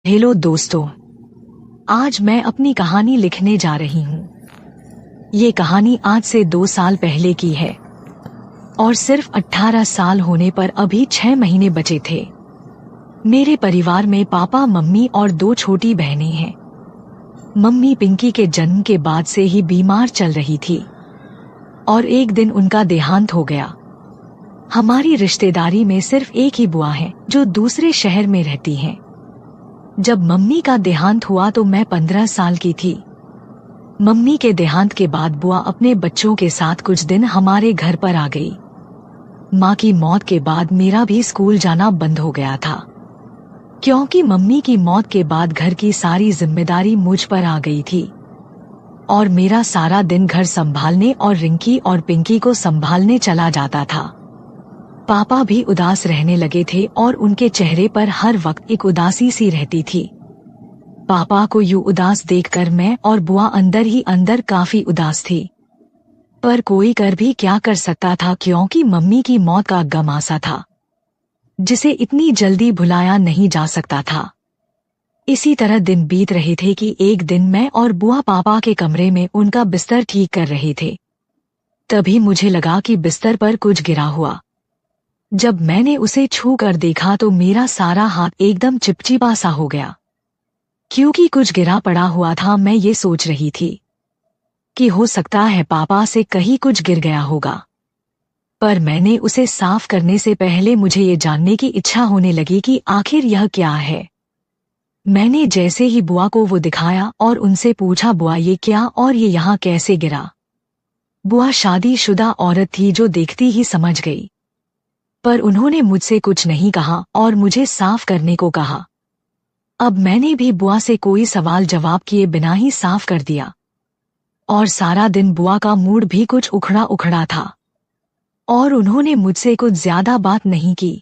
Hello दोस्तों, आज मैं अपनी कहानी लिखने जा रही हूँ। ये कहानी आज से 2 साल पहले की है और सिर्फ 18 साल होने पर अभी 6 महीने बचे थे। मेरे परिवार में पापा, मम्मी और 2 छोटी बहनें हैं। मम्मी पिंकी के जन्म के बाद से ही बीमार चल रही थी और एक दिन उनका देहांत हो गया। हमारी रिश्तेदारी में सिर्फ एक ही बुआ है जो दूसरे शहर में रहती हैं। जब मम्मी का देहांत हुआ तो मैं 15 साल की थी। मम्मी के देहांत के बाद बुआ अपने बच्चों के साथ कुछ दिन हमारे घर पर आ गई। माँ की मौत के बाद मेरा भी स्कूल जाना बंद हो गया था, क्योंकि मम्मी की मौत के बाद घर की सारी जिम्मेदारी मुझ पर आ गई थी और मेरा सारा दिन घर संभालने और रिंकी और पिंकी को संभालने चला जाता था। पापा भी उदास रहने लगे थे और उनके चेहरे पर हर वक्त एक उदासी सी रहती थी। पापा को यूं उदास देखकर मैं और बुआ अंदर ही अंदर काफी उदास थी, पर कोई कर भी क्या कर सकता था, क्योंकि मम्मी की मौत का गम आसा था जिसे इतनी जल्दी भुलाया नहीं जा सकता था। इसी तरह दिन बीत रहे थे कि एक दिन मैं और बुआ पापा के कमरे में उनका बिस्तर ठीक कर रहे थे। तभी मुझे लगा कि बिस्तर पर कुछ गिरा हुआ। जब मैंने उसे छू कर देखा तो मेरा सारा हाथ एकदम चिपचिपा सा हो गया, क्योंकि कुछ गिरा पड़ा हुआ था। मैं ये सोच रही थी कि हो सकता है पापा से कहीं कुछ गिर गया होगा, पर मैंने उसे साफ करने से पहले मुझे ये जानने की इच्छा होने लगी कि आखिर यह क्या है। मैंने जैसे ही बुआ को वो दिखाया और उनसे पूछा, बुआ ये क्या और ये यहाँ कैसे गिरा? बुआ शादीशुदा औरत थी जो देखती ही समझ गई, पर उन्होंने मुझसे कुछ नहीं कहा और मुझे साफ करने को कहा। अब मैंने भी बुआ से कोई सवाल जवाब किए बिना ही साफ कर दिया और सारा दिन बुआ का मूड भी कुछ उखड़ा उखड़ा था और उन्होंने मुझसे कुछ ज्यादा बात नहीं की।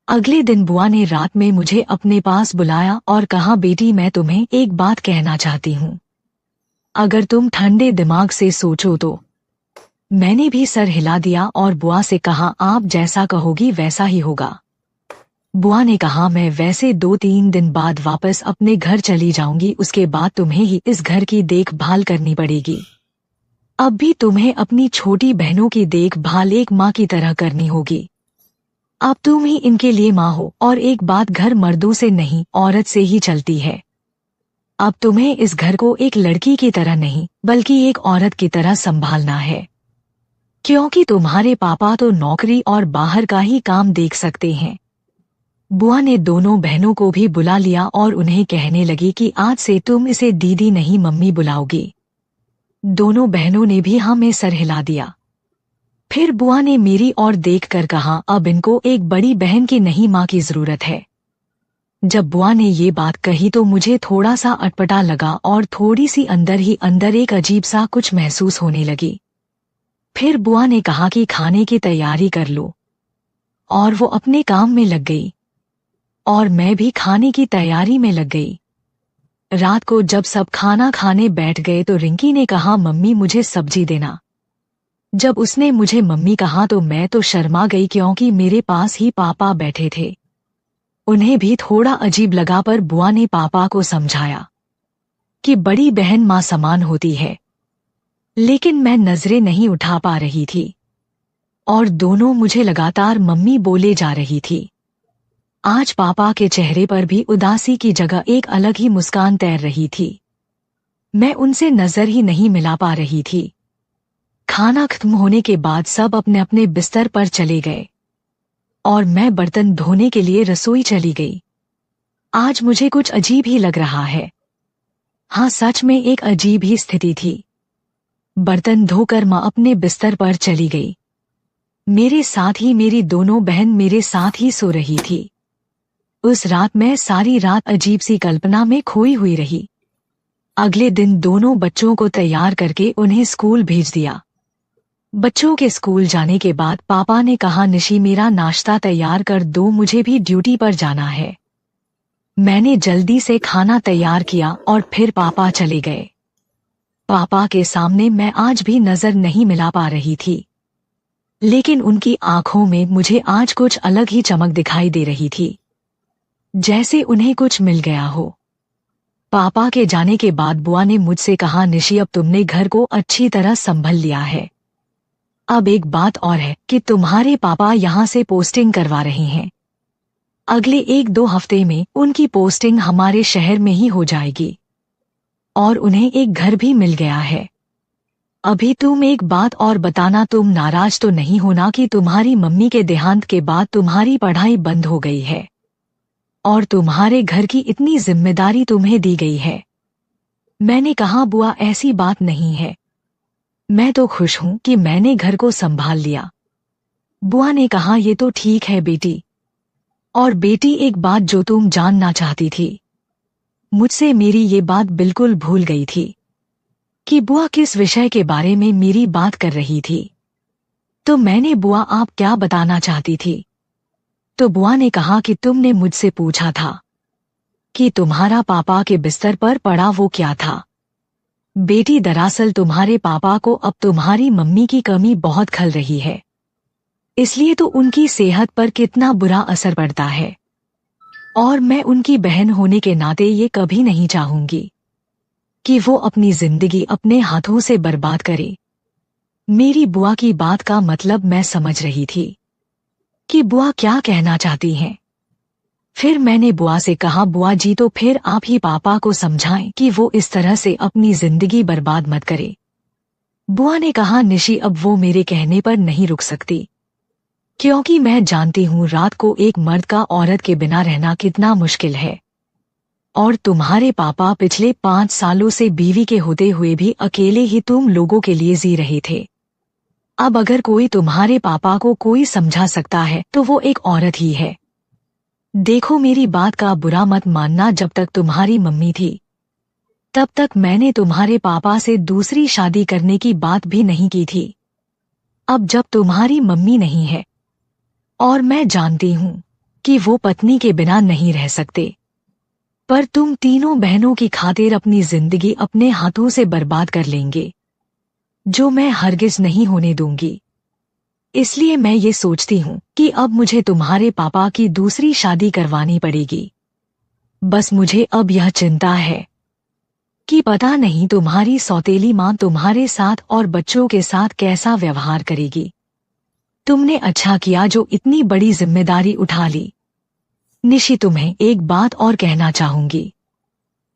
अगले दिन बुआ ने रात में मुझे अपने पास बुलाया और कहा, बेटी मैं तुम्हें एक बात कहना चाहती हूँ, अगर तुम ठंडे दिमाग से सोचो तो। मैंने भी सर हिला दिया और बुआ से कहा, आप जैसा कहोगी वैसा ही होगा। बुआ ने कहा, मैं वैसे 2-3 दिन बाद वापस अपने घर चली जाऊंगी, उसके बाद तुम्हें ही इस घर की देखभाल करनी पड़ेगी। अब भी तुम्हें अपनी छोटी बहनों की देखभाल एक माँ की तरह करनी होगी। अब तुम ही इनके लिए माँ हो और एक बात, घर मर्दों से नहीं औरत से ही चलती है। अब तुम्हें इस घर को एक लड़की की तरह नहीं बल्कि एक औरत की तरह संभालना है, क्योंकि तुम्हारे पापा तो नौकरी और बाहर का ही काम देख सकते हैं। बुआ ने दोनों बहनों को भी बुला लिया और उन्हें कहने लगी कि आज से तुम इसे दीदी नहीं मम्मी बुलाओगी। दोनों बहनों ने भी हाँ में सर हिला दिया। फिर बुआ ने मेरी ओर देखकर कहा, अब इनको एक बड़ी बहन की नहीं माँ की जरूरत है। जब बुआ ने ये बात कही तो मुझे थोड़ा सा अटपटा लगा और थोड़ी सी अंदर ही अंदर एक अजीब सा कुछ महसूस होने लगी। फिर बुआ ने कहा कि खाने की तैयारी कर लो, और वो अपने काम में लग गई और मैं भी खाने की तैयारी में लग गई। रात को जब सब खाना खाने बैठ गए तो रिंकी ने कहा, मम्मी मुझे सब्जी देना। जब उसने मुझे मम्मी कहा तो मैं तो शर्मा गई, क्योंकि मेरे पास ही पापा बैठे थे। उन्हें भी थोड़ा अजीब लगा, पर बुआ ने पापा को समझाया कि बड़ी बहन माँ समान होती है, लेकिन मैं नजरें नहीं उठा पा रही थी और दोनों मुझे लगातार मम्मी बोले जा रही थी। आज पापा के चेहरे पर भी उदासी की जगह एक अलग ही मुस्कान तैर रही थी। मैं उनसे नजर ही नहीं मिला पा रही थी। खाना खत्म होने के बाद सब अपने अपने बिस्तर पर चले गए और मैं बर्तन धोने के लिए रसोई चली गई। आज मुझे कुछ अजीब ही लग रहा है। हाँ, सच में एक अजीब ही स्थिति थी। बर्तन धोकर माँ अपने बिस्तर पर चली गई। मेरे साथ ही मेरी दोनों बहन मेरे साथ ही सो रही थी। उस रात मैं सारी रात अजीब सी कल्पना में खोई हुई रही। अगले दिन दोनों बच्चों को तैयार करके उन्हें स्कूल भेज दिया। बच्चों के स्कूल जाने के बाद पापा ने कहा, निशी मेरा नाश्ता तैयार कर दो, मुझे भी ड्यूटी पर जाना है। मैंने जल्दी से खाना तैयार किया और फिर पापा चले गए। पापा के सामने मैं आज भी नजर नहीं मिला पा रही थी, लेकिन उनकी आंखों में मुझे आज कुछ अलग ही चमक दिखाई दे रही थी। जैसे उन्हें कुछ मिल गया हो। पापा के जाने के बाद बुआ ने मुझसे कहा, निशी अब तुमने घर को अच्छी तरह संभल लिया है। अब एक बात और है कि तुम्हारे पापा यहाँ से पोस्टिंग करवा रहे हैं। अगले 1-2 हफ्ते में उनकी पोस्टिंग हमारे शहर में ही हो जाएगी और उन्हें एक घर भी मिल गया है। अभी तुम एक बात और बताना, तुम नाराज तो नहीं होना कि तुम्हारी मम्मी के देहांत के बाद तुम्हारी पढ़ाई बंद हो गई है और तुम्हारे घर की इतनी जिम्मेदारी तुम्हें दी गई है। मैंने कहा, बुआ ऐसी बात नहीं है, मैं तो खुश हूं कि मैंने घर को संभाल लिया। बुआ ने कहा, ये तो ठीक है बेटी। और बेटी, एक बात जो तुम जानना चाहती थी, मुझसे मेरी ये बात बिल्कुल भूल गई थी कि बुआ किस विषय के बारे में मेरी बात कर रही थी। तो मैंने, बुआ आप क्या बताना चाहती थी? तो बुआ ने कहा कि तुमने मुझसे पूछा था कि तुम्हारा पापा के बिस्तर पर पड़ा वो क्या था। बेटी, दरअसल तुम्हारे पापा को अब तुम्हारी मम्मी की कमी बहुत खल रही है, इसलिए तो उनकी सेहत पर कितना बुरा असर पड़ता है और मैं उनकी बहन होने के नाते ये कभी नहीं चाहूंगी कि वो अपनी जिंदगी अपने हाथों से बर्बाद करे। मेरी बुआ की बात का मतलब मैं समझ रही थी कि बुआ क्या कहना चाहती हैं। फिर मैंने बुआ से कहा, बुआ जी तो फिर आप ही पापा को समझाएं कि वो इस तरह से अपनी जिंदगी बर्बाद मत करे। बुआ ने कहा, निशी अब वो मेरे कहने पर नहीं रुक सकती, क्योंकि मैं जानती हूँ रात को एक मर्द का औरत के बिना रहना कितना मुश्किल है और तुम्हारे पापा पिछले 5 सालों से बीवी के होते हुए भी अकेले ही तुम लोगों के लिए जी रहे थे। अब अगर कोई तुम्हारे पापा को कोई समझा सकता है तो वो एक औरत ही है। देखो, मेरी बात का बुरा मत मानना, जब तक तुम्हारी मम्मी थी तब तक मैंने तुम्हारे पापा से दूसरी शादी करने की बात भी नहीं की थी। अब जब तुम्हारी मम्मी नहीं है और मैं जानती हूँ कि वो पत्नी के बिना नहीं रह सकते, पर तुम तीनों बहनों की खातिर अपनी जिंदगी अपने हाथों से बर्बाद कर लेंगे, जो मैं हरगिज नहीं होने दूंगी। इसलिए मैं ये सोचती हूँ कि अब मुझे तुम्हारे पापा की दूसरी शादी करवानी पड़ेगी। बस मुझे अब यह चिंता है कि पता नहीं तुम्हारी सौतेली माँ तुम्हारे साथ और बच्चों के साथ कैसा व्यवहार करेगी। तुमने अच्छा किया जो इतनी बड़ी जिम्मेदारी उठा ली। निशी, तुम्हें एक बात और कहना चाहूंगी,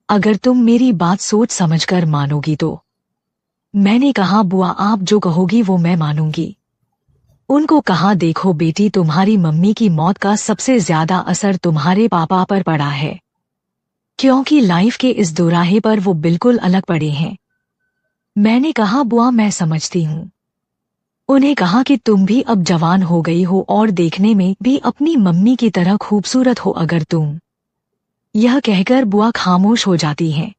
अगर तुम मेरी बात सोच समझकर मानोगी तो। मैंने कहा, बुआ आप जो कहोगी वो मैं मानूंगी। उनको कहा, देखो बेटी, तुम्हारी मम्मी की मौत का सबसे ज्यादा असर तुम्हारे पापा पर पड़ा है, क्योंकि लाइफ के इस दोराहे पर वो बिल्कुल अलग पड़े हैं। मैंने कहा, बुआ मैं समझती हूँ। उन्हें कहा कि तुम भी अब जवान हो गई हो और देखने में भी अपनी मम्मी की तरह खूबसूरत हो अगर तुम। यह कहकर बुआ खामोश हो जाती हैं।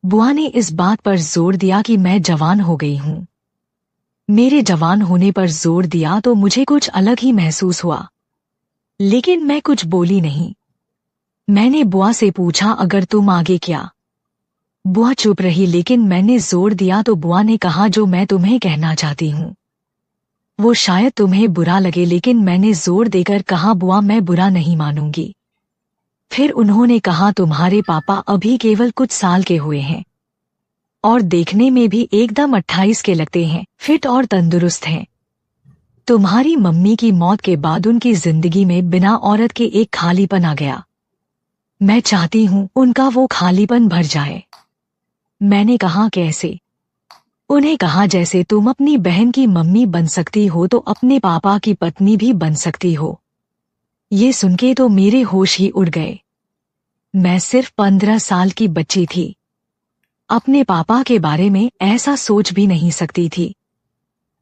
बुआ ने इस बात पर जोर दिया कि मैं जवान हो गई हूँ। मेरे जवान होने पर जोर दिया तो मुझे कुछ अलग ही महसूस हुआ, लेकिन मैं कुछ बोली नहीं। मैंने बुआ से पूछा, अगर तुम आगे क्या? बुआ चुप रही, लेकिन मैंने जोर दिया तो बुआ ने कहा, जो मैं तुम्हें कहना चाहती हूँ वो शायद तुम्हें बुरा लगे, लेकिन मैंने जोर देकर कहा, बुआ मैं बुरा नहीं मानूंगी। फिर उन्होंने कहा, तुम्हारे पापा अभी केवल कुछ साल के हुए हैं और देखने में भी एकदम 28 के लगते हैं, फिट और तंदुरुस्त हैं। तुम्हारी मम्मी की मौत के बाद उनकी जिंदगी में बिना औरत के एक खालीपन आ गया। मैं चाहती हूँ उनका वो खालीपन भर जाए। मैंने कहा, कैसे? उन्हें कहा, जैसे तुम अपनी बहन की मम्मी बन सकती हो तो अपने पापा की पत्नी भी बन सकती हो। ये सुनके तो मेरे होश ही उड़ गए। मैं सिर्फ 15 साल की बच्ची थी, अपने पापा के बारे में ऐसा सोच भी नहीं सकती थी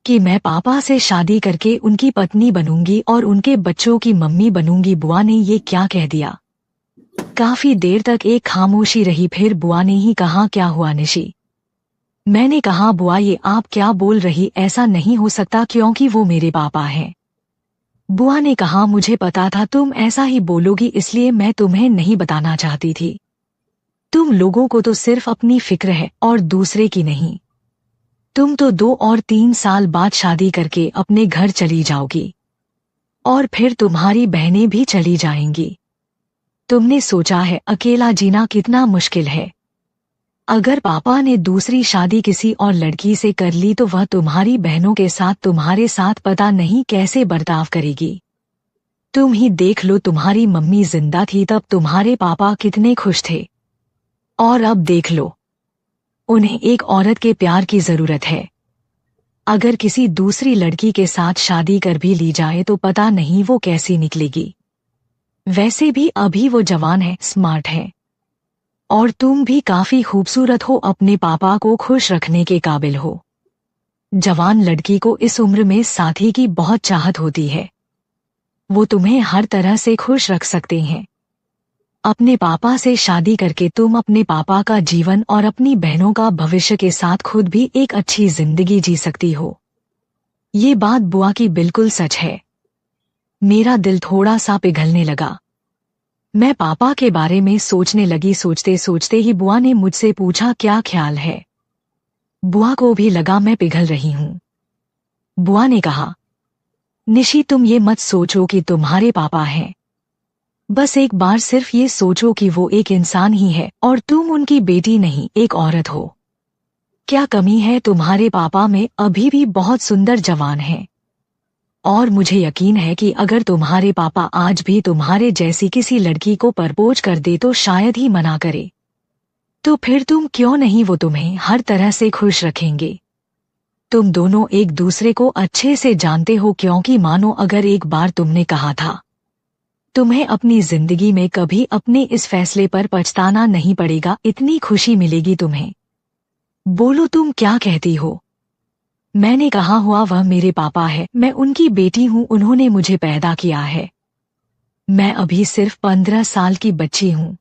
कि मैं पापा से शादी करके उनकी पत्नी बनूंगी और उनके बच्चों की मम्मी बनूंगी। बुआ ने ये क्या कह दिया? काफी देर तक एक खामोशी रही, फिर बुआ ने ही कहा, क्या हुआ निशी? मैंने कहा, बुआ ये आप क्या बोल रही, ऐसा नहीं हो सकता क्योंकि वो मेरे पापा हैं। बुआ ने कहा, मुझे पता था तुम ऐसा ही बोलोगी, इसलिए मैं तुम्हें नहीं बताना चाहती थी। तुम लोगों को तो सिर्फ अपनी फिक्र है और दूसरे की नहीं। तुम तो 2 और 3 साल बाद शादी करके अपने घर चली जाओगी और फिर तुम्हारी बहनें भी चली जाएंगी। तुमने सोचा है अकेला जीना कितना मुश्किल है? अगर पापा ने दूसरी शादी किसी और लड़की से कर ली तो वह तुम्हारी बहनों के साथ तुम्हारे साथ पता नहीं कैसे बर्ताव करेगी। तुम ही देख लो, तुम्हारी मम्मी जिंदा थी तब तुम्हारे पापा कितने खुश थे, और अब देख लो, उन्हें एक औरत के प्यार की जरूरत है। अगर किसी दूसरी लड़की के साथ शादी कर भी ली जाए तो पता नहीं वो कैसी निकलेगी। वैसे भी अभी वो जवान है, स्मार्ट है, और तुम भी काफी खूबसूरत हो, अपने पापा को खुश रखने के काबिल हो। जवान लड़की को इस उम्र में साथी की बहुत चाहत होती है, वो तुम्हें हर तरह से खुश रख सकते हैं। अपने पापा से शादी करके तुम अपने पापा का जीवन और अपनी बहनों का भविष्य के साथ खुद भी एक अच्छी जिंदगी जी सकती हो। ये बात बुआ की बिल्कुल सच है। मेरा दिल थोड़ा सा पिघलने लगा। मैं पापा के बारे में सोचने लगी। सोचते सोचते ही बुआ ने मुझसे पूछा, क्या ख्याल है? बुआ को भी लगा मैं पिघल रही हूँ। बुआ ने कहा, निशी तुम ये मत सोचो कि तुम्हारे पापा हैं। बस एक बार सिर्फ ये सोचो कि वो एक इंसान ही है और तुम उनकी बेटी नहीं, एक औरत हो। क्या कमी है तुम्हारे पापा में? अभी भी बहुत सुंदर जवान हैं। और मुझे यकीन है कि अगर तुम्हारे पापा आज भी तुम्हारे जैसी किसी लड़की को प्रपोज कर दे तो शायद ही मना करे। तो फिर तुम क्यों नहीं, वो तुम्हें हर तरह से खुश रखेंगे। तुम दोनों एक दूसरे को अच्छे से जानते हो, क्योंकि मानो अगर एक बार तुमने कहा था, तुम्हें अपनी जिंदगी में कभी अपने इस फैसले पर पछताना नहीं पड़ेगा, इतनी खुशी मिलेगी तुम्हें। बोलो तुम क्या कहती हो? मैंने कहा हुआ वह मेरे पापा है, मैं उनकी बेटी हूँ, उन्होंने मुझे पैदा किया है। मैं अभी सिर्फ 15 साल की बच्ची हूँ,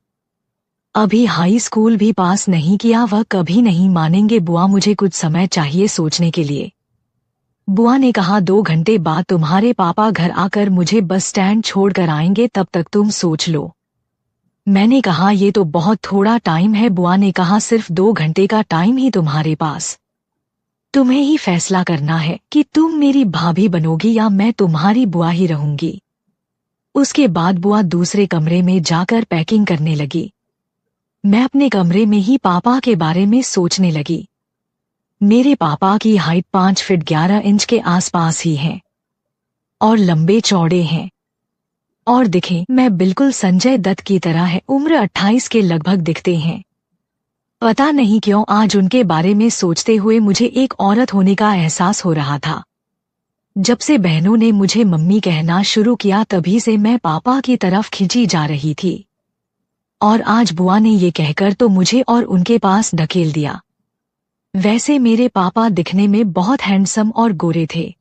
अभी हाई स्कूल भी पास नहीं किया। वह कभी नहीं मानेंगे बुआ, मुझे कुछ समय चाहिए सोचने के लिए। बुआ ने कहा 2 घंटे बाद तुम्हारे पापा घर आकर मुझे बस स्टैंड छोड़कर आएंगे, तब तक तुम सोच लो। मैंने कहा ये तो बहुत थोड़ा टाइम है। बुआ ने कहा सिर्फ 2 घंटे का टाइम ही तुम्हारे पास, तुम्हें ही फैसला करना है कि तुम मेरी भाभी बनोगी या मैं तुम्हारी बुआ ही रहूंगी। उसके बाद बुआ दूसरे कमरे में जाकर पैकिंग करने लगी। मैं अपने कमरे में ही पापा के बारे में सोचने लगी। मेरे पापा की हाइट 5 फीट 11 इंच के आसपास ही है और लंबे चौड़े हैं, और दिखें मैं बिल्कुल संजय दत्त की तरह है। उम्र 28 के लगभग दिखते हैं। पता नहीं क्यों आज उनके बारे में सोचते हुए मुझे एक औरत होने का एहसास हो रहा था। जब से बहनों ने मुझे मम्मी कहना शुरू किया तभी से मैं पापा की तरफ खिंची जा रही थी, और आज बुआ ने ये कहकर तो मुझे और उनके पास ढकेल दिया। वैसे मेरे पापा दिखने में बहुत हैंडसम और गोरे थे।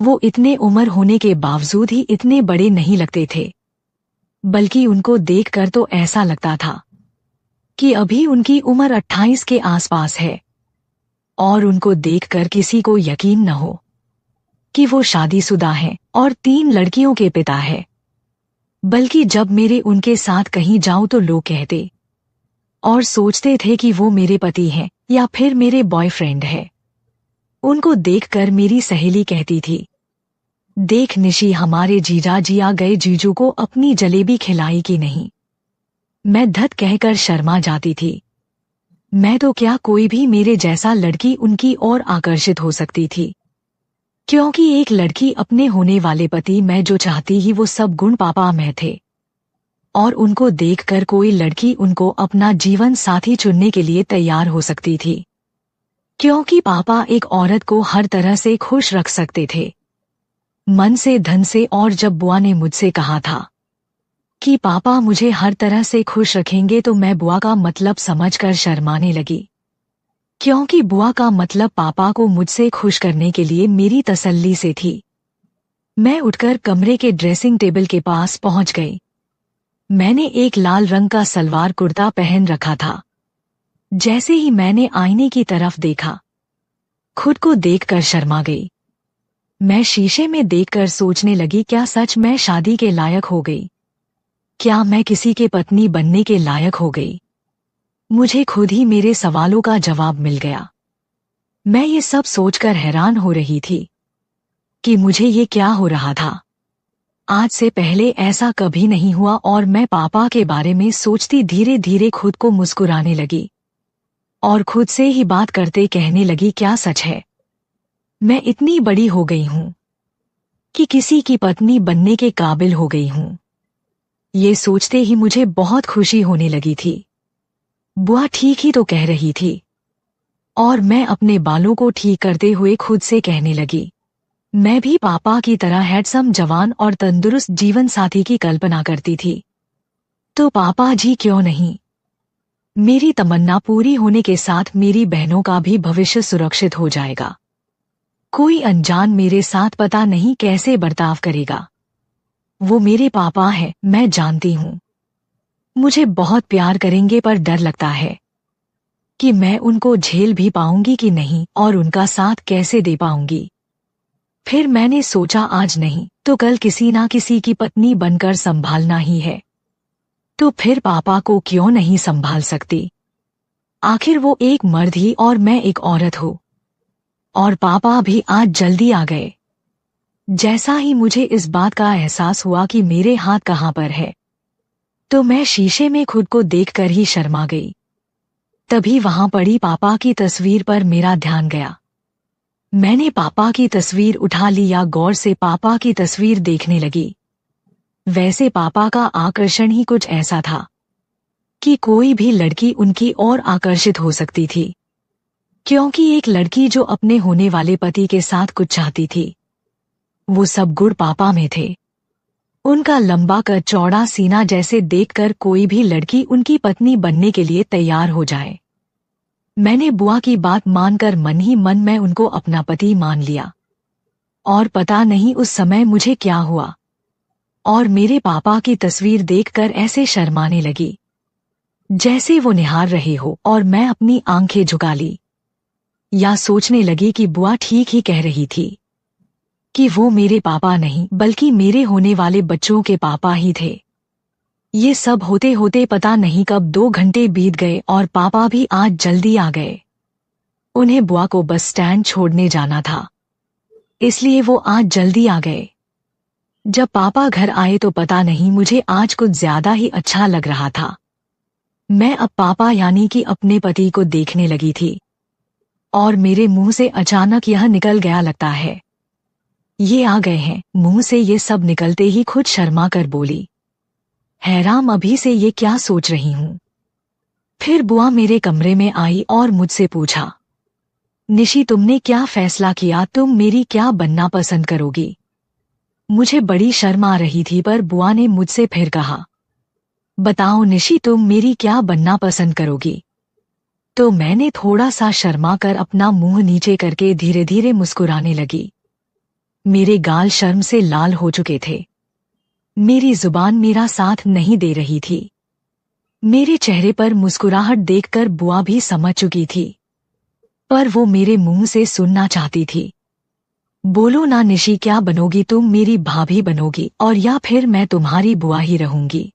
वो इतने उम्र होने के बावजूद ही इतने बड़े नहीं लगते थे, बल्कि उनको देखकर तो ऐसा लगता था कि अभी उनकी उम्र 28 के आसपास है। और उनको देखकर किसी को यकीन न हो कि वो शादीशुदा हैं और 3 लड़कियों के पिता है, बल्कि जब मेरे उनके साथ कहीं जाऊं तो लोग कहते और सोचते थे कि वो मेरे पति हैं या फिर मेरे बॉयफ्रेंड है। उनको देखकर मेरी सहेली कहती थी, देख निशी हमारे जीजा जी आ गए, जीजू को अपनी जलेबी खिलाई कि नहीं। मैं धत कहकर शर्मा जाती थी। मैं तो क्या, कोई भी मेरे जैसा लड़की उनकी ओर आकर्षित हो सकती थी, क्योंकि एक लड़की अपने होने वाले पति में जो चाहती ही वो सब गुण पापा में थे। और उनको देखकर कोई लड़की उनको अपना जीवन साथी चुनने के लिए तैयार हो सकती थी, क्योंकि पापा एक औरत को हर तरह से खुश रख सकते थे, मन से धन से। और जब बुआ ने मुझसे कहा था कि पापा मुझे हर तरह से खुश रखेंगे तो मैं बुआ का मतलब समझकर शर्माने लगी, क्योंकि बुआ का मतलब पापा को मुझसे खुश करने के लिए मेरी तसल्ली से थी। मैं उठकर कमरे के ड्रेसिंग टेबल के पास पहुंच गई। मैंने एक लाल रंग का सलवार कुर्ता पहन रखा था। जैसे ही मैंने आईने की तरफ देखा, खुद को देखकर शर्मा गई। मैं शीशे में देखकर सोचने लगी, क्या सच मैं शादी के लायक हो गई? क्या मैं किसी के पत्नी बनने के लायक हो गई? मुझे खुद ही मेरे सवालों का जवाब मिल गया। मैं ये सब सोचकर हैरान हो रही थी कि मुझे ये क्या हो रहा था। आज से पहले ऐसा कभी नहीं हुआ और मैं पापा के बारे में सोचती धीरे धीरे खुद को मुस्कुराने लगी और खुद से ही बात करते कहने लगी, क्या सच है? मैं इतनी बड़ी हो गई हूँ कि किसी की पत्नी बनने के काबिल हो गई हूँ। ये सोचते ही मुझे बहुत खुशी होने लगी थी। बुआ ठीक ही तो कह रही थी। और मैं अपने बालों को ठीक करते हुए खुद से कहने लगी, मैं भी पापा की तरह हैंडसम, जवान और तंदुरुस्त जीवन साथी की कल्पना करती थी। तो पापा जी क्यों नहीं? मेरी तमन्ना पूरी होने के साथ मेरी बहनों का भी भविष्य सुरक्षित हो जाएगा। कोई अनजान मेरे साथ पता नहीं कैसे बर्ताव करेगा। वो मेरे पापा हैं, मैं जानती हूँ। मुझे बहुत प्यार करेंगे, पर डर लगता है कि मैं उनको झेल भी पाऊंगी कि नहीं और उनका साथ कैसे दे पाऊंगी। फिर मैंने सोचा, आज नहीं तो कल किसी ना किसी की पत्नी बनकर संभालना ही है। तो फिर पापा को क्यों नहीं संभाल सकती? आखिर वो एक मर्द ही और मैं एक औरत हूँ। और पापा भी आज जल्दी आ गए। जैसा ही मुझे इस बात का एहसास हुआ कि मेरे हाथ कहाँ पर है, तो मैं शीशे में खुद को देखकर ही शर्मा गई। तभी वहां पड़ी पापा की तस्वीर पर मेरा ध्यान गया। मैंने पापा की तस्वीर उठा लिया, गौर से पापा की तस्वीर देखने लगी। वैसे पापा का आकर्षण ही कुछ ऐसा था कि कोई भी लड़की उनकी ओर आकर्षित हो सकती थी, क्योंकि एक लड़की जो अपने होने वाले पति के साथ कुछ चाहती थी, वो सब गुण पापा में थे। उनका लंबा कद, चौड़ा सीना, जैसे देखकर कोई भी लड़की उनकी पत्नी बनने के लिए तैयार हो जाए। मैंने बुआ की बात मानकर मन ही मन में उनको अपना पति मान लिया। और पता नहीं उस समय मुझे क्या हुआ और मेरे पापा की तस्वीर देखकर ऐसे शर्माने लगी जैसे वो निहार रहे हो, और मैं अपनी आंखें झुका ली। या सोचने लगी कि बुआ ठीक ही कह रही थी कि वो मेरे पापा नहीं बल्कि मेरे होने वाले बच्चों के पापा ही थे। ये सब होते होते पता नहीं कब 2 घंटे बीत गए और पापा भी आज जल्दी आ गए। उन्हें बुआ को बस स्टैंड छोड़ने जाना था, इसलिए वो आज जल्दी आ गए। जब पापा घर आए तो पता नहीं मुझे आज कुछ ज्यादा ही अच्छा लग रहा था। मैं अब पापा यानी कि अपने पति को देखने लगी थी और मेरे मुंह से अचानक यह निकल गया, लगता है ये आ गए हैं। मुंह से ये सब निकलते ही खुद शर्मा कर बोली, हैरान अभी से ये क्या सोच रही हूँ। फिर बुआ मेरे कमरे में आई और मुझसे पूछा, निशी तुमने क्या फैसला किया? तुम मेरी क्या बनना पसंद करोगी? मुझे बड़ी शर्म आ रही थी, पर बुआ ने मुझसे फिर कहा, बताओ निशी तुम मेरी क्या बनना पसंद करोगी? तो मैंने थोड़ा सा शर्मा कर अपना मुंह नीचे करके धीरे धीरे मुस्कुराने लगी। मेरे गाल शर्म से लाल हो चुके थे। मेरी जुबान मेरा साथ नहीं दे रही थी। मेरे चेहरे पर मुस्कुराहट देखकर बुआ भी समझ चुकी थी, पर वो मेरे मुंह से सुनना चाहती थी। बोलो ना निशी, क्या बनोगी? तुम मेरी भाभी बनोगी और या फिर मैं तुम्हारी बुआ ही रहूंगी?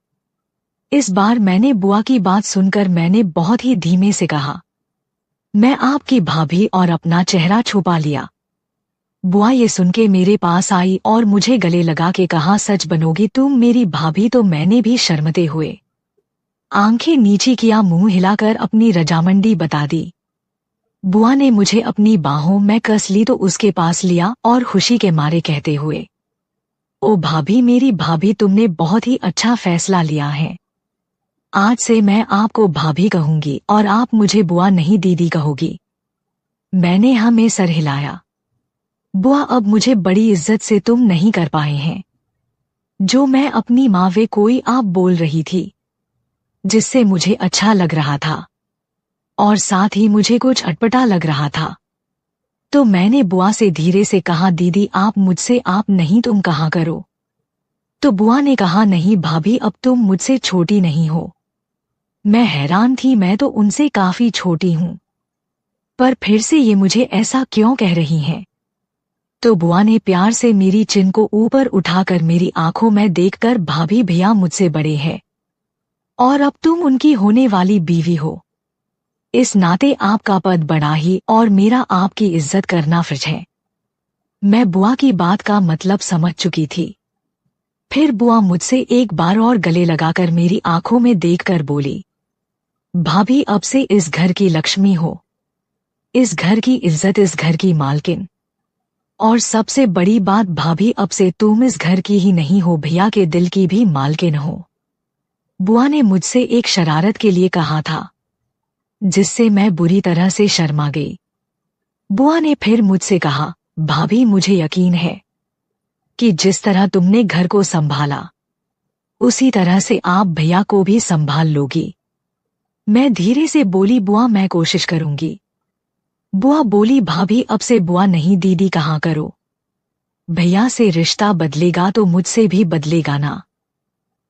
इस बार मैंने बुआ की बात सुनकर मैंने बहुत ही धीमे से कहा, मैं आपकी भाभी, और अपना चेहरा छुपा लिया। बुआ ये सुन के मेरे पास आई और मुझे गले लगा के कहा, सच बनोगी तुम मेरी भाभी? तो मैंने भी शर्मते हुए आंखें नीचे किया, मुंह हिलाकर अपनी रजामंदी बता दी। बुआ ने मुझे अपनी बाहों में कस ली तो उसके पास लिया और खुशी के मारे कहते हुए, ओ भाभी, मेरी भाभी, तुमने बहुत ही अच्छा फैसला लिया है। आज से मैं आपको भाभी कहूंगी और आप मुझे बुआ नहीं दीदी कहोगी। मैंने हाँ में सर हिलाया। बुआ, अब मुझे बड़ी इज्जत से तुम नहीं कर पाए हैं। जो मैं अपनी माँ वे कोई आप बोल रही थी, जिससे मुझे अच्छा लग रहा था और साथ ही मुझे कुछ अटपटा लग रहा था। तो मैंने बुआ से धीरे से कहा, दीदी आप मुझसे आप नहीं तुम कहा करो। तो बुआ ने कहा, नहीं भाभी, अब तुम मुझसे छोटी नहीं हो। मैं हैरान थी, मैं तो उनसे काफी छोटी हूँ, पर फिर से ये मुझे ऐसा क्यों कह रही हैं? तो बुआ ने प्यार से मेरी चिन को ऊपर उठाकर मेरी आंखों में देखकर, भाभी भैया मुझसे बड़े हैं और अब तुम उनकी होने वाली बीवी हो। इस नाते आपका पद बड़ा ही और मेरा आपकी इज्जत करना फर्ज है। मैं बुआ की बात का मतलब समझ चुकी थी। फिर बुआ मुझसे एक बार और गले लगाकर मेरी आंखों में देखकर बोली, भाभी अब से इस घर की लक्ष्मी हो, इस घर की इज्जत, इस घर की मालकिन। और सबसे बड़ी बात भाभी, अब से तुम इस घर की ही नहीं हो, भैया के दिल की भी मालकिन हो। बुआ ने मुझसे एक शरारत के लिए कहा था, जिससे मैं बुरी तरह से शर्मा गई। बुआ ने फिर मुझसे कहा, भाभी मुझे यकीन है कि जिस तरह तुमने घर को संभाला उसी तरह से आप भैया को भी संभाल लोगी। मैं धीरे से बोली, बुआ मैं कोशिश करूंगी। बुआ बोली, भाभी अब से बुआ नहीं दीदी कहा करो, भैया से रिश्ता बदलेगा तो मुझसे भी बदलेगा ना।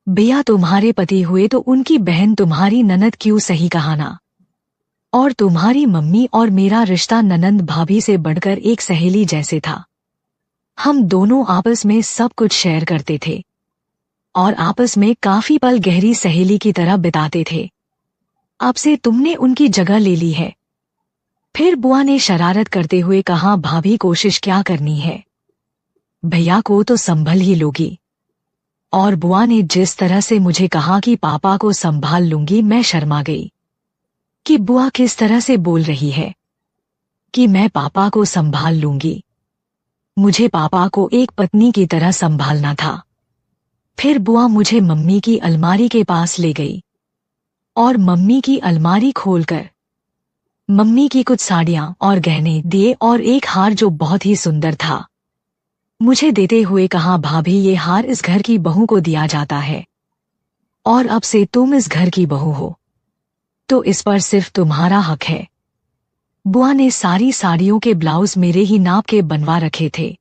भैया तुम्हारे पति हुए तो उनकी बहन तुम्हारी ननद क्यों, सही कहा ना। और तुम्हारी मम्मी और मेरा रिश्ता ननंद भाभी से बढ़कर एक सहेली जैसे था। हम दोनों आपस में सब कुछ शेयर करते थे और आपस में काफी पल गहरी सहेली की तरह बिताते थे। अब से तुमने उनकी जगह ले ली है। फिर बुआ ने शरारत करते हुए कहा, भाभी कोशिश क्या करनी है, भैया को तो संभल ही लोगी। और बुआ ने जिस तरह से मुझे कहा कि पापा को संभाल लूंगी, मैं शर्मा गई कि बुआ किस तरह से बोल रही है कि मैं पापा को संभाल लूंगी। मुझे पापा को एक पत्नी की तरह संभालना था। फिर बुआ मुझे मम्मी की अलमारी के पास ले गई और मम्मी की अलमारी खोलकर मम्मी की कुछ साड़ियां और गहने दिए और एक हार जो बहुत ही सुंदर था मुझे देते हुए कहा, भाभी ये हार इस घर की बहू को दिया जाता है और अब से तुम इस घर की बहू हो तो इस पर सिर्फ तुम्हारा हक है। बुआ ने सारी साड़ियों के ब्लाउज मेरे ही नाप के बनवा रखे थे।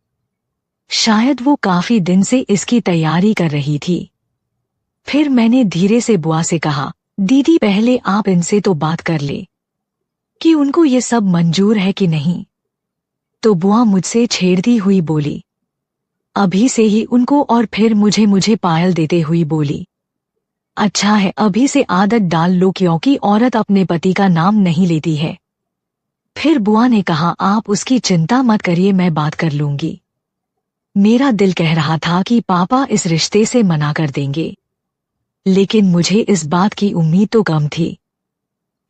शायद वो काफी दिन से इसकी तैयारी कर रही थी। फिर मैंने धीरे से बुआ से कहा, दीदी पहले आप इनसे तो बात कर ले कि उनको ये सब मंजूर है कि नहीं। तो बुआ मुझसे छेड़ती हुई बोली, अभी से ही उनको। और फिर मुझे पायल देते हुई बोली, अच्छा है अभी से आदत डाल लो क्योंकि औरत अपने पति का नाम नहीं लेती है। फिर बुआ ने कहा, आप उसकी चिंता मत करिए, मैं बात कर लूंगी। मेरा दिल कह रहा था कि पापा इस रिश्ते से मना कर देंगे, लेकिन मुझे इस बात की उम्मीद तो कम थी।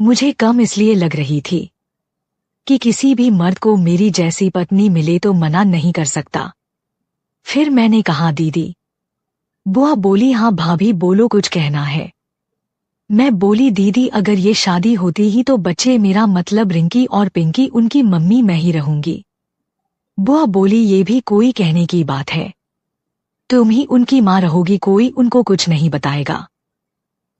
मुझे कम इसलिए लग रही थी कि किसी भी मर्द को मेरी जैसी पत्नी मिले तो मना नहीं कर सकता। फिर मैंने कहा, दीदी। बुआ बोली, हाँ भाभी बोलो, कुछ कहना है। मैं बोली, दीदी अगर ये शादी होती ही तो बच्चे, मेरा मतलब रिंकी और पिंकी, उनकी मम्मी मैं ही रहूंगी। बुआ बोली, ये भी कोई कहने की बात है, तुम ही उनकी माँ रहोगी, कोई उनको कुछ नहीं बताएगा।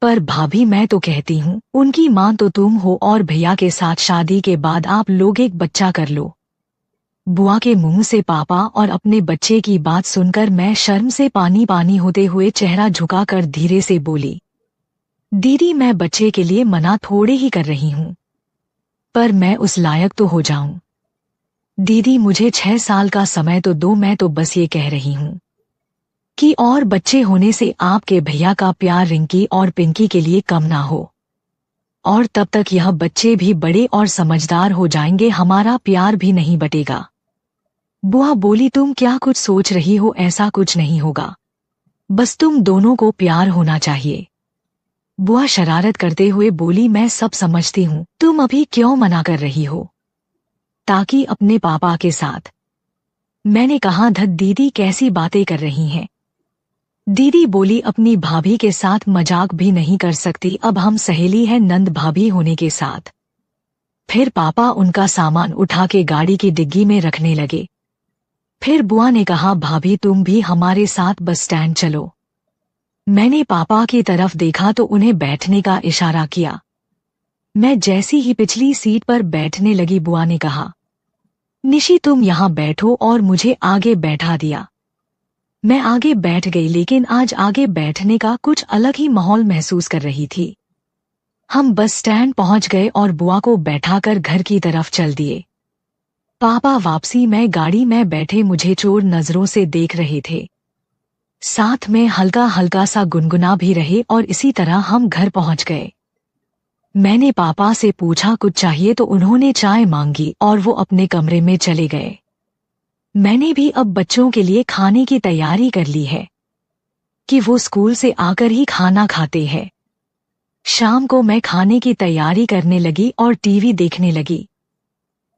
पर भाभी मैं तो कहती हूँ उनकी माँ तो तुम हो और भैया के साथ शादी के बाद आप लोग एक बच्चा कर लो। बुआ के मुंह से पापा और अपने बच्चे की बात सुनकर मैं शर्म से पानी पानी होते हुए चेहरा झुकाकर धीरे से बोली, दीदी मैं बच्चे के लिए मना थोड़े ही कर रही हूँ, पर मैं उस लायक तो हो जाऊं। दीदी मुझे 6 साल का समय तो दो, मैं तो बस ये कह रही हूँ कि और बच्चे होने से आपके भैया का प्यार रिंकी और पिंकी के लिए कम ना हो, और तब तक यह बच्चे भी बड़े और समझदार हो जाएंगे, हमारा प्यार भी नहीं बटेगा। बुआ बोली, तुम क्या कुछ सोच रही हो, ऐसा कुछ नहीं होगा, बस तुम दोनों को प्यार होना चाहिए। बुआ शरारत करते हुए बोली, मैं सब समझती हूँ, तुम अभी क्यों मना कर रही हो, ताकि अपने पापा के साथ। मैंने कहा, धत दीदी कैसी बातें कर रही हैं। दीदी बोली, अपनी भाभी के साथ मजाक भी नहीं कर सकती, अब हम सहेली हैं नंद भाभी होने के साथ। फिर पापा उनका सामान उठा के गाड़ी की डिग्गी में रखने लगे। फिर बुआ ने कहा, भाभी तुम भी हमारे साथ बस स्टैंड चलो। मैंने पापा की तरफ देखा तो उन्हें बैठने का इशारा किया। मैं जैसी ही पिछली सीट पर बैठने लगी, बुआ ने कहा, निशी तुम यहाँ बैठो, और मुझे आगे बैठा दिया। मैं आगे बैठ गई, लेकिन आज आगे बैठने का कुछ अलग ही माहौल महसूस कर रही थी। हम बस स्टैंड पहुंच गए और बुआ को बैठाकर घर की तरफ चल दिए। पापा वापसी में गाड़ी में बैठे मुझे चोर नजरों से देख रहे थे, साथ में हल्का हल्का सा गुनगुना भी रहे, और इसी तरह हम घर पहुंच गए। मैंने पापा से पूछा कुछ चाहिए तो उन्होंने चाय मांगी और वो अपने कमरे में चले गए। मैंने भी अब बच्चों के लिए खाने की तैयारी कर ली है। कि वो स्कूल से आकर ही खाना खाते हैं। शाम को मैं खाने की तैयारी करने लगी और टीवी देखने लगी।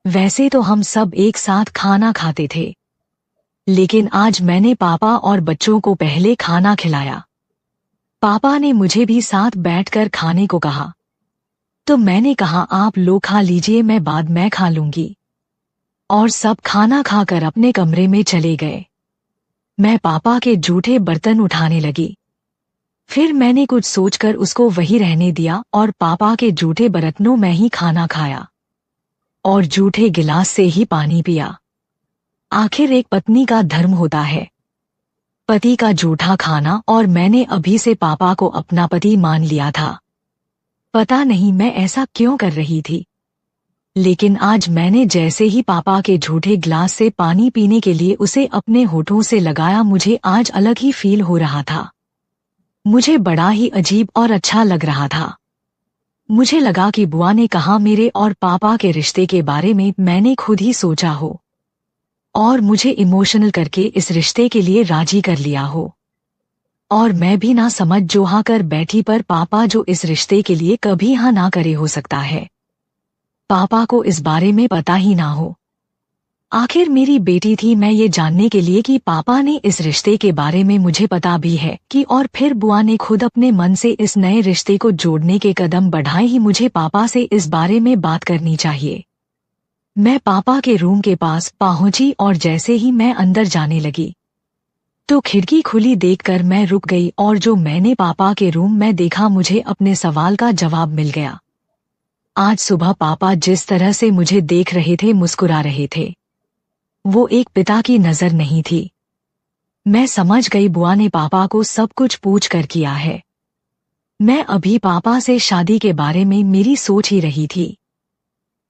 वैसे तो हम सब एक साथ खाना खाते थे, लेकिन आज मैंने पापा और बच्चों को पहले खाना खिलाया। पापा ने मुझे भी साथ बैठकर खाने को कहा, तो मैंने कहा आप लोग खा लीजिए, मैं बाद में खा लूंगी। और सब खाना खाकर अपने कमरे में चले गए। मैं पापा के जूठे बर्तन उठाने लगी। फिर मैंने कुछ सोचकर उसको वही रहने दिया और पापा के जूठे बर्तनों में ही खाना खाया और जूठे गिलास से ही पानी पिया। आखिर एक पत्नी का धर्म होता है पति का जूठा खाना, और मैंने अभी से पापा को अपना पति मान लिया था। पता नहीं मैं ऐसा क्यों कर रही थी, लेकिन आज मैंने जैसे ही पापा के झूठे गिलास से पानी पीने के लिए उसे अपने होठों से लगाया, मुझे आज अलग ही फील हो रहा था। मुझे बड़ा ही अजीब और अच्छा लग रहा था। मुझे लगा कि बुआ ने कहा मेरे और पापा के रिश्ते के बारे में मैंने खुद ही सोचा हो और मुझे इमोशनल करके इस रिश्ते के लिए राजी कर लिया हो, और मैं भी ना समझ जो हाँ कर बैठी, पर पापा जो इस रिश्ते के लिए कभी हाँ ना करे हो सकता है पापा को इस बारे में पता ही ना हो। आखिर मेरी बेटी थी मैं ये जानने के लिए कि पापा ने इस रिश्ते के बारे में मुझे पता भी है कि, और फिर बुआ ने खुद अपने मन से इस नए रिश्ते को जोड़ने के कदम बढ़ाए ही मुझे पापा से इस बारे में बात करनी चाहिए। मैं पापा के रूम के पास पहुंची और जैसे ही मैं अंदर जाने लगी तो खिड़की खुली देखकर मैं रुक गई, और जो मैंने पापा के रूम में देखा मुझे अपने सवाल का जवाब मिल गया। आज सुबह पापा जिस तरह से मुझे देख रहे थे, मुस्कुरा रहे थे, वो एक पिता की नजर नहीं थी। मैं समझ गई बुआ ने पापा को सब कुछ पूछ कर किया है। मैं अभी पापा से शादी के बारे में मेरी सोच ही रही थी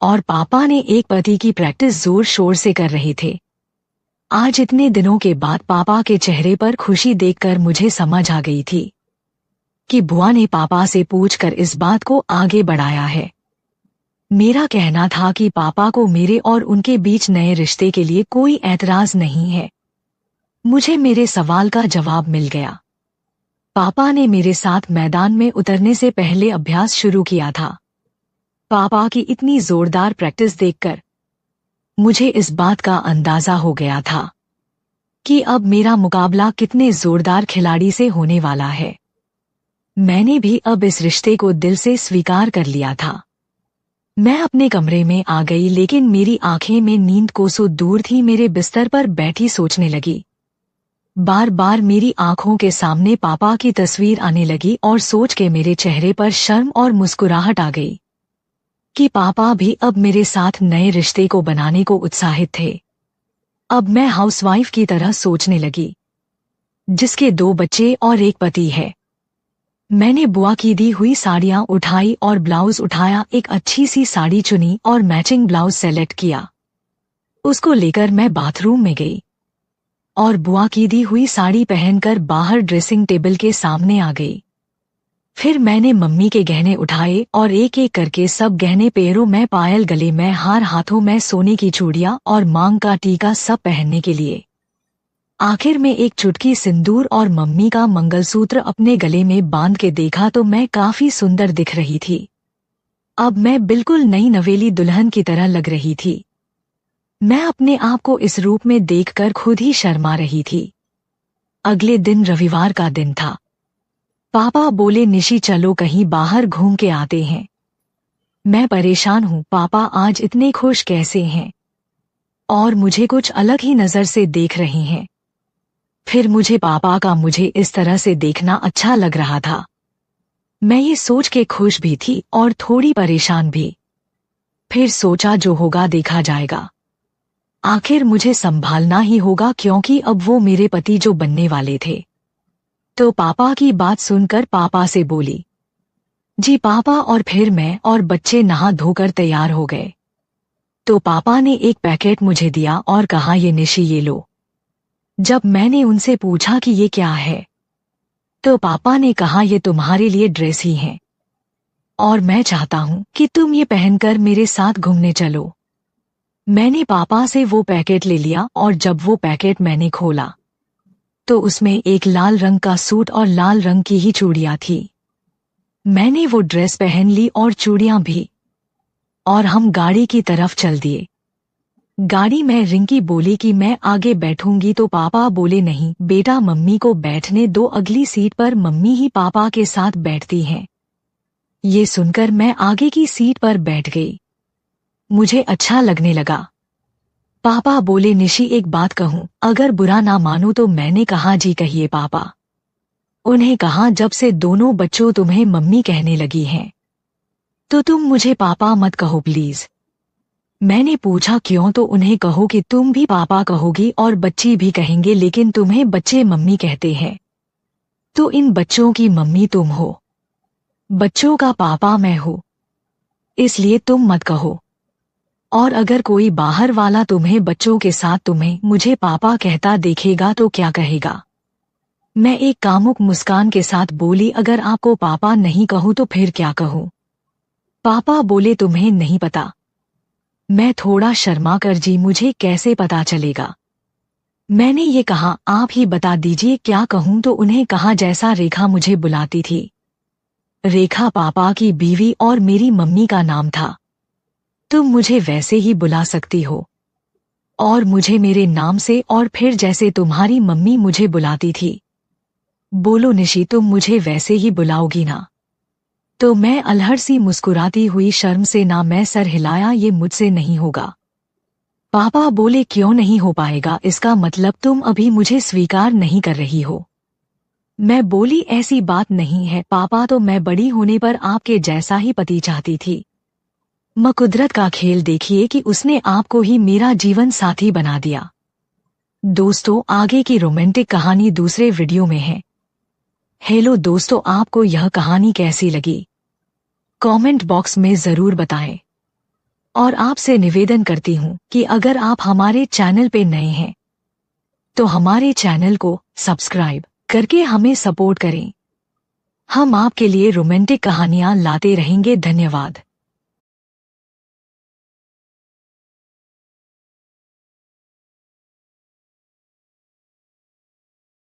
और पापा ने एक पति की प्रैक्टिस जोर शोर से कर रहे थे। आज इतने दिनों के बाद पापा के चेहरे पर खुशी देखकर मुझे समझ आ गई थी कि बुआ ने पापा से पूछकर इस बात को आगे बढ़ाया है। मेरा कहना था कि पापा को मेरे और उनके बीच नए रिश्ते के लिए कोई ऐतराज नहीं है। मुझे मेरे सवाल का जवाब मिल गया। पापा ने मेरे साथ मैदान में उतरने से पहले अभ्यास शुरू किया था। पापा की इतनी जोरदार प्रैक्टिस देखकर मुझे इस बात का अंदाजा हो गया था कि अब मेरा मुकाबला कितने जोरदार खिलाड़ी से होने वाला है। मैंने भी अब इस रिश्ते को दिल से स्वीकार कर लिया था। मैं अपने कमरे में आ गई, लेकिन मेरी आंखें में नींद कोसों दूर थी। मेरे बिस्तर पर बैठी सोचने लगी। बार बार मेरी आंखों के सामने पापा की तस्वीर आने लगी और सोच के मेरे चेहरे पर शर्म और मुस्कुराहट आ गई कि पापा भी अब मेरे साथ नए रिश्ते को बनाने को उत्साहित थे। अब मैं हाउसवाइफ की तरह सोचने लगी जिसके 2 बच्चे और एक पति है। मैंने बुआ की दी हुई साड़ियां उठाई और ब्लाउज उठाया, एक अच्छी सी साड़ी चुनी और मैचिंग ब्लाउज सेलेक्ट किया। उसको लेकर मैं बाथरूम में गई और बुआ की दी हुई साड़ी पहनकर बाहर ड्रेसिंग टेबल के सामने आ गई। फिर मैंने मम्मी के गहने उठाए और एक एक करके सब गहने, पैरों में पायल, गले में हार, हाथों में सोने की चूड़ियां और मांग का टीका सब पहनने के लिए। आखिर में एक चुटकी सिंदूर और मम्मी का मंगलसूत्र अपने गले में बांध के देखा तो मैं काफी सुंदर दिख रही थी। अब मैं बिल्कुल नई नवेली दुल्हन की तरह लग रही थी। मैं अपने आप को इस रूप में देखकर खुद ही शर्मा रही थी। अगले दिन रविवार का दिन था। पापा बोले निशी चलो कहीं बाहर घूम के आते हैं। मैं परेशान हूँ, पापा आज इतने खुश कैसे हैं और मुझे कुछ अलग ही नजर से देख रहे हैं। फिर मुझे पापा का मुझे इस तरह से देखना अच्छा लग रहा था। मैं ये सोच के खुश भी थी और थोड़ी परेशान भी। फिर सोचा जो होगा देखा जाएगा। आखिर मुझे संभालना ही होगा क्योंकि अब वो मेरे पति जो बनने वाले थे। तो पापा की बात सुनकर पापा से बोली, जी पापा, और फिर मैं और बच्चे नहा धोकर तैयार हो गए। तो पापा ने एक पैकेट मुझे दिया और कहा ये निशी ये लो। जब मैंने उनसे पूछा कि ये क्या है तो पापा ने कहा ये तुम्हारे लिए ड्रेस ही है और मैं चाहता हूँ कि तुम ये पहनकर मेरे साथ घूमने चलो। मैंने पापा से वो पैकेट ले लिया और जब वो पैकेट मैंने खोला तो उसमें एक लाल रंग का सूट और लाल रंग की ही चूड़ियां थी। मैंने वो ड्रेस पहन ली और चूड़ियां भी, और हम गाड़ी की तरफ चल दिए। गाड़ी में रिंकी बोली कि मैं आगे बैठूंगी तो पापा बोले नहीं बेटा, मम्मी को बैठने दो, अगली सीट पर मम्मी ही पापा के साथ बैठती हैं। ये सुनकर मैं आगे की सीट पर बैठ गई। मुझे अच्छा लगने लगा। पापा बोले निशी एक बात कहूं, अगर बुरा ना मानो तो। मैंने कहा जी कहिए पापा। उन्हें कहा जब से दोनों बच्चों तुम्हें मम्मी कहने लगी हैं तो तुम मुझे पापा मत कहो प्लीज। मैंने पूछा क्यों, तो उन्हें कहो कि तुम भी पापा कहोगी और बच्ची भी कहेंगे, लेकिन तुम्हें बच्चे मम्मी कहते हैं तो इन बच्चों की मम्मी तुम हो, बच्चों का पापा मैं हूँ, इसलिए तुम मत कहो। और अगर कोई बाहर वाला तुम्हें बच्चों के साथ तुम्हें मुझे पापा कहता देखेगा तो क्या कहेगा। मैं एक कामुक मुस्कान के साथ बोली अगर आपको पापा नहीं कहूँ तो फिर क्या कहूँ। पापा बोले तुम्हें नहीं पता। मैं थोड़ा शर्मा कर जी मुझे कैसे पता चलेगा। मैंने ये कहा आप ही बता दीजिए क्या कहूँ, तो उन्हें कहा जैसा रेखा मुझे बुलाती थी। रेखा पापा की बीवी और मेरी मम्मी का नाम था। तुम मुझे वैसे ही बुला सकती हो और मुझे मेरे नाम से, और फिर जैसे तुम्हारी मम्मी मुझे बुलाती थी। बोलो निशी तुम मुझे वैसे ही बुलाओगी ना। तो मैं अलहड़ सी मुस्कुराती हुई शर्म से ना मैं सर हिलाया, ये मुझसे नहीं होगा। पापा बोले क्यों नहीं हो पाएगा, इसका मतलब तुम अभी मुझे स्वीकार नहीं कर रही हो। मैं बोली ऐसी बात नहीं है पापा, तो मैं बड़ी होने पर आपके जैसा ही पति चाहती थी। कुदरत का खेल देखिए कि उसने आपको ही मेरा जीवन साथी बना दिया। दोस्तों आगे की रोमांटिक कहानी दूसरे वीडियो में है। हेलो दोस्तों, आपको यह कहानी कैसी लगी कमेंट बॉक्स में जरूर बताएं। और आपसे निवेदन करती हूँ कि अगर आप हमारे चैनल पे नए हैं तो हमारे चैनल को सब्सक्राइब करके हमें सपोर्ट करें। हम आपके लिए रोमांटिक कहानियां लाते रहेंगे। धन्यवाद।